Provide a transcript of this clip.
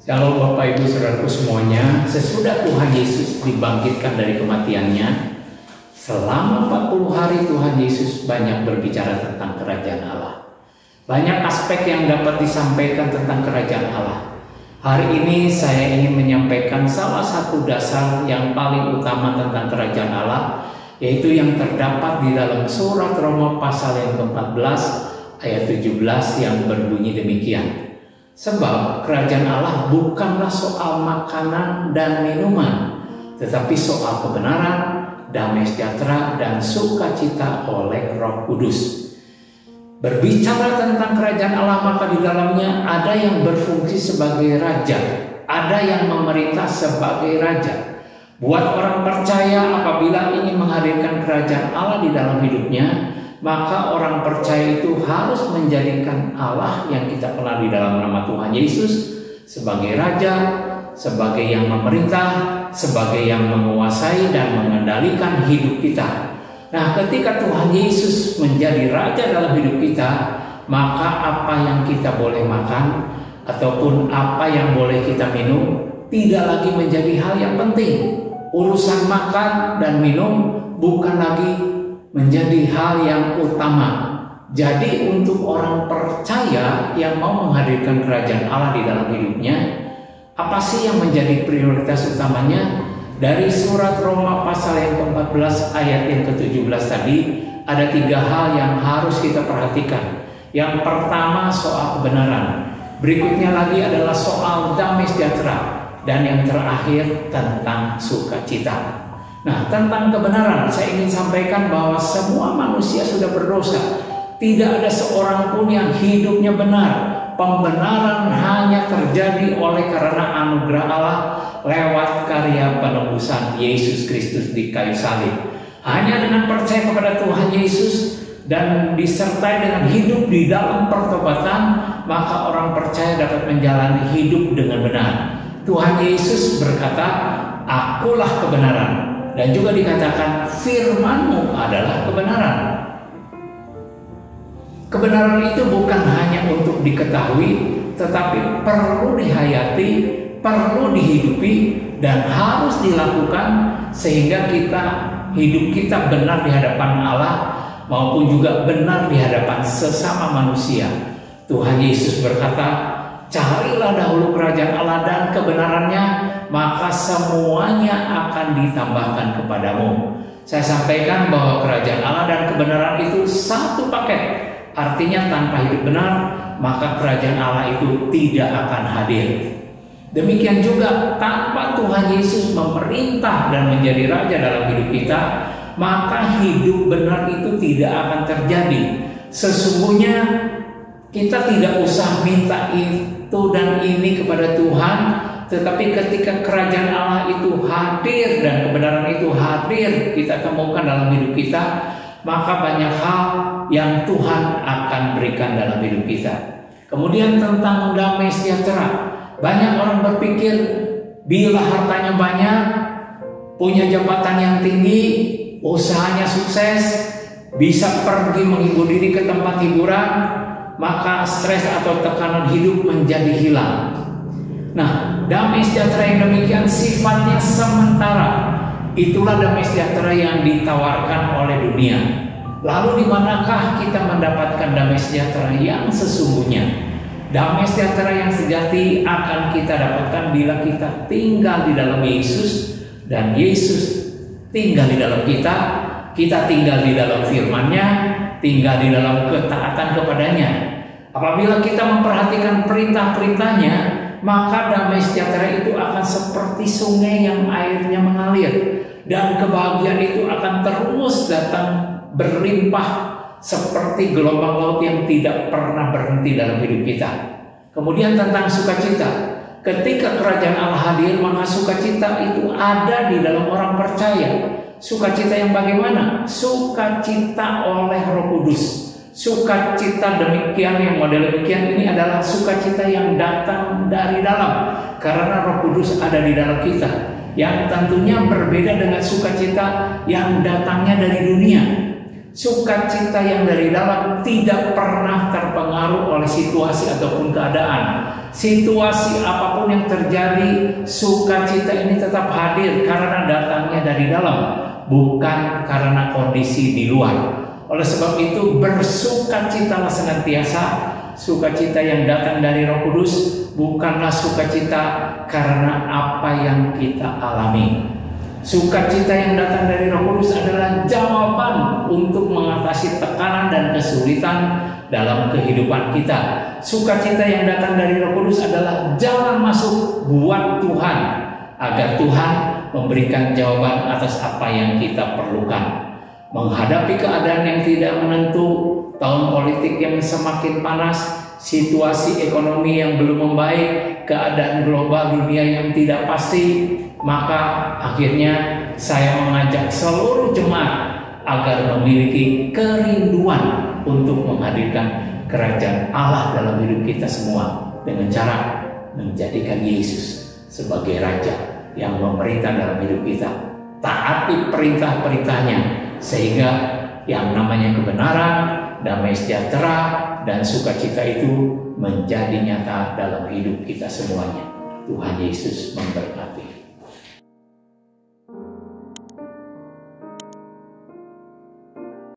Shalom Bapak Ibu Saudaraku semuanya. Sesudah Tuhan Yesus dibangkitkan dari kematiannya, selama 40 hari Tuhan Yesus banyak berbicara tentang kerajaan Allah. Banyak aspek yang dapat disampaikan tentang kerajaan Allah. Hari ini saya ingin menyampaikan salah satu dasar yang paling utama tentang kerajaan Allah, yaitu yang terdapat di dalam surat Roma pasal yang ke-14 ayat 17 yang berbunyi demikian. Sebab kerajaan Allah bukanlah soal makanan dan minuman, tetapi soal kebenaran, damai sejahtera, dan sukacita oleh Roh Kudus. Berbicara tentang kerajaan Allah, maka di dalamnya ada yang berfungsi sebagai raja, ada yang memerintah sebagai raja. Buat orang percaya, apabila ingin menghadirkan kerajaan Allah di dalam hidupnya, maka orang percaya itu harus menjadikan Allah yang kita kenal di dalam nama Tuhan Yesus sebagai raja, sebagai yang memerintah, sebagai yang menguasai dan mengendalikan hidup kita. Nah, ketika Tuhan Yesus menjadi raja dalam hidup kita, maka apa yang kita boleh makan ataupun apa yang boleh kita minum tidak lagi menjadi hal yang penting. Urusan makan dan minum bukan lagi menjadi hal yang utama. Jadi untuk orang percaya yang mau menghadirkan kerajaan Allah di dalam hidupnya, apa sih yang menjadi prioritas utamanya? Dari surat Roma pasal yang ke-14 ayat yang ke-17 tadi, ada 3 hal yang harus kita perhatikan. Yang pertama soal kebenaran, berikutnya lagi adalah soal damai sejahtera, dan yang terakhir tentang sukacita. Nah, tentang kebenaran saya ingin sampaikan bahwa semua manusia sudah berdosa. Tidak ada seorang pun yang hidupnya benar. Pembenaran hanya terjadi oleh karena anugerah Allah lewat karya penebusan Yesus Kristus di kayu salib. Hanya dengan percaya kepada Tuhan Yesus dan disertai dengan hidup di dalam pertobatan, maka orang percaya dapat menjalani hidup dengan benar. Tuhan Yesus berkata, "Akulah kebenaran." Dan juga dikatakan firman-Mu adalah kebenaran. Kebenaran itu bukan hanya untuk diketahui, tetapi perlu dihayati, perlu dihidupi, dan harus dilakukan sehingga hidup kita benar di hadapan Allah maupun juga benar di hadapan sesama manusia. Tuhan Yesus berkata, "Carilah dahulu kerajaan Allah dan kebenarannya, maka semuanya akan ditambahkan kepadamu." Saya sampaikan bahwa kerajaan Allah dan kebenaran itu satu paket. Artinya tanpa hidup benar, maka kerajaan Allah itu tidak akan hadir. Demikian juga tanpa Tuhan Yesus memerintah dan menjadi raja dalam hidup kita, maka hidup benar itu tidak akan terjadi. Sesungguhnya kita tidak usah minta itu dan ini kepada Tuhan, tetapi ketika kerajaan Allah itu hadir dan kebenaran itu hadir kita temukan dalam hidup kita, maka banyak hal yang Tuhan akan berikan dalam hidup kita. Kemudian tentang damai sejahtera, banyak orang berpikir bila hartanya banyak, punya jabatan yang tinggi, usahanya sukses, bisa pergi menghibur diri ke tempat hiburan, maka stres atau tekanan hidup menjadi hilang. Nah, damai sejahtera yang demikian sifatnya sementara. Itulah damai sejahtera yang ditawarkan oleh dunia. Lalu di manakah kita mendapatkan damai sejahtera yang sesungguhnya? Damai sejahtera yang sejati akan kita dapatkan bila kita tinggal di dalam Yesus dan Yesus tinggal di dalam kita tinggal di dalam firman-Nya, tinggal di dalam ketaatan kepadanya. Apabila kita memperhatikan perintah-perintahnya, maka damai sejahtera itu akan seperti sungai yang airnya mengalir, dan kebahagiaan itu akan terus datang berlimpah seperti gelombang laut yang tidak pernah berhenti dalam hidup kita. Kemudian tentang sukacita, ketika kerajaan Allah hadir, maka sukacita itu ada di dalam orang percaya. Sukacita yang bagaimana? Sukacita oleh Roh Kudus. Sukacita demikian, yang model demikian ini adalah sukacita yang datang dari dalam, karena Roh Kudus ada di dalam kita, yang tentunya berbeda dengan sukacita yang datangnya dari dunia. Sukacita yang dari dalam tidak pernah terpengaruh oleh situasi ataupun keadaan. Situasi apapun yang terjadi, sukacita ini tetap hadir karena datangnya dari dalam, bukan karena kondisi di luar. Oleh sebab itu, bersukacitalah senantiasa. Sukacita yang datang dari Roh Kudus bukanlah sukacita karena apa yang kita alami. Sukacita yang datang dari Roh Kudus adalah jawaban untuk mengatasi tekanan dan kesulitan dalam kehidupan kita. Sukacita yang datang dari Roh Kudus adalah jalan masuk buat Tuhan, agar Tuhan memberikan jawaban atas apa yang kita perlukan. Menghadapi keadaan yang tidak menentu, tahun politik yang semakin panas, situasi ekonomi yang belum membaik, keadaan global dunia yang tidak pasti, maka akhirnya saya mengajak seluruh jemaat agar memiliki kerinduan untuk menghadirkan kerajaan Allah dalam hidup kita semua dengan cara menjadikan Yesus sebagai Raja yang memerintah dalam hidup kita. Taati perintah-perintahnya sehingga yang namanya kebenaran, damai sejahtera, dan sukacita itu menjadi nyata dalam hidup kita semuanya. Tuhan Yesus memberkati.